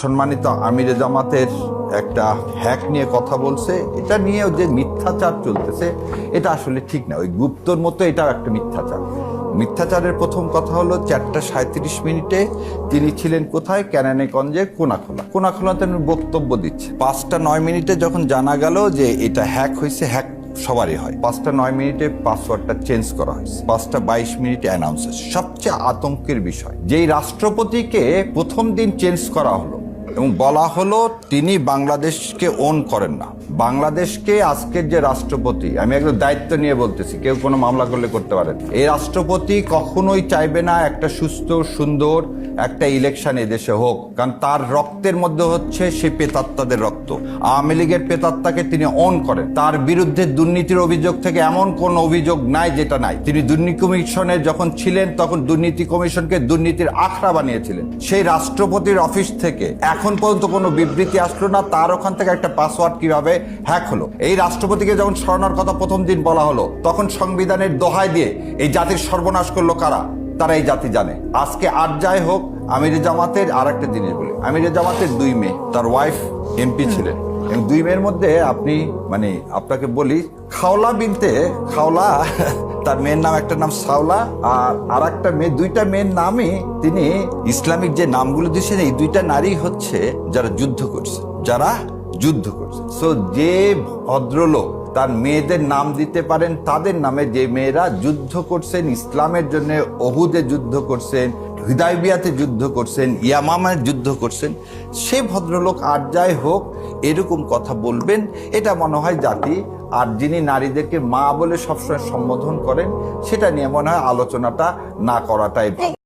সম্মানিত আমিরে জামাতের একটা হ্যাক নিয়ে কথা বলছে, এটা নিয়ে যে মিথ্যাচার চলতেছে এটা আসলে ঠিক না। ওই গুপ্তর মতো এটাও একটা মিথ্যাচার। মিথ্যাচারের প্রথম কথা হলো 4:37 তিনি ছিলেন কোথায়? কেরানীগঞ্জে কোনাখোলাতে বক্তব্য দিচ্ছে। 5:09 যখন জানা গেল যে এটা হ্যাক হয়েছে, হ্যাক সবারই হয়, 5:09 পাসওয়ার্ডটা চেঞ্জ করা হয়েছে, 5:22 অ্যানাউন্স হয়েছে। সবচেয়ে আতঙ্কের বিষয়, যেই রাষ্ট্রপতিকে প্রথম দিন চেঞ্জ করা হলো এবং বলা হলো তিনি বাংলাদেশকে ওন করেন না, বাংলাদেশকে আজকের যে রাষ্ট্রপতি, আমি একদম দায়িত্ব নিয়ে বলতেছি, কেউ কোনো মামলা করলে করতে পারেন, এই রাষ্ট্রপতি কখনোই চাইবে না একটা সুস্থ সুন্দর একটা ইলেকশন এদেশে হোক, কারণ তার রক্তের মধ্যে হচ্ছে সে প্রেতাত্মাদের রক্ত। আওয়ামী লীগের প্রেতাত্মাকে তিনি অন করেন। তার বিরুদ্ধে দুর্নীতির অভিযোগ থেকে এমন কোন অভিযোগ নাই যেটা নাই। তিনি দুর্নীতি কমিশনে যখন ছিলেন তখন দুর্নীতি কমিশনকে দুর্নীতির আখড়া বানিয়েছিলেন। সেই রাষ্ট্রপতির অফিস থেকে এখন পর্যন্ত কোনো বিবৃতি আসলো না তার ওখান থেকে একটা পাসওয়ার্ড কিভাবে হ্যাক হলো। এই রাষ্ট্রপতিকে যখন সরানোর কথা প্রথম দিন বলা হলো তখন সংবিধানের দোহাই দিয়ে এই জাতির সর্বনাশ করলো কারা? তারা এই জাতি জানে। আজকে আর যাই হোক, আমিরে জামাতের আর একটা জিনিস বলি, আমিরে জামাতের 2 মেয়ে, তার ওয়াইফ এমপি ছিলেন, এবং 2 মেয়ের মধ্যে আপনি আপনাকে বলি, খাওলা বিনতে খাওলা তার মেয়ের নাম, একটা নাম সাওলা, আর একটা মেয়ে, 2টা মেয়ের নামই তিনি ইসলামিক যে নামগুলো দিয়েছেন, এই 2টা নারী হচ্ছে যারা যুদ্ধ করছে, সো যে ভদ্রলোক তার মেয়েদের নাম দিতে পারেন তাদের নামে, যে মেয়েরা যুদ্ধ করছেন ইসলামের জন্য, ওহুদে যুদ্ধ করছেন, হুদাইবিয়াতে যুদ্ধ করছেন, ইয়ামামায় যুদ্ধ করছেন, সে ভদ্রলোক আর যাই হোক এরকম কথা বলবেন, এটা মনে হয় জাতি। আর যিনি নারীদেরকে মা বলে সবসময় সম্বোধন করেন, সেটা নিয়ে মনে হয় আলোচনাটা না করাটাই ভালো।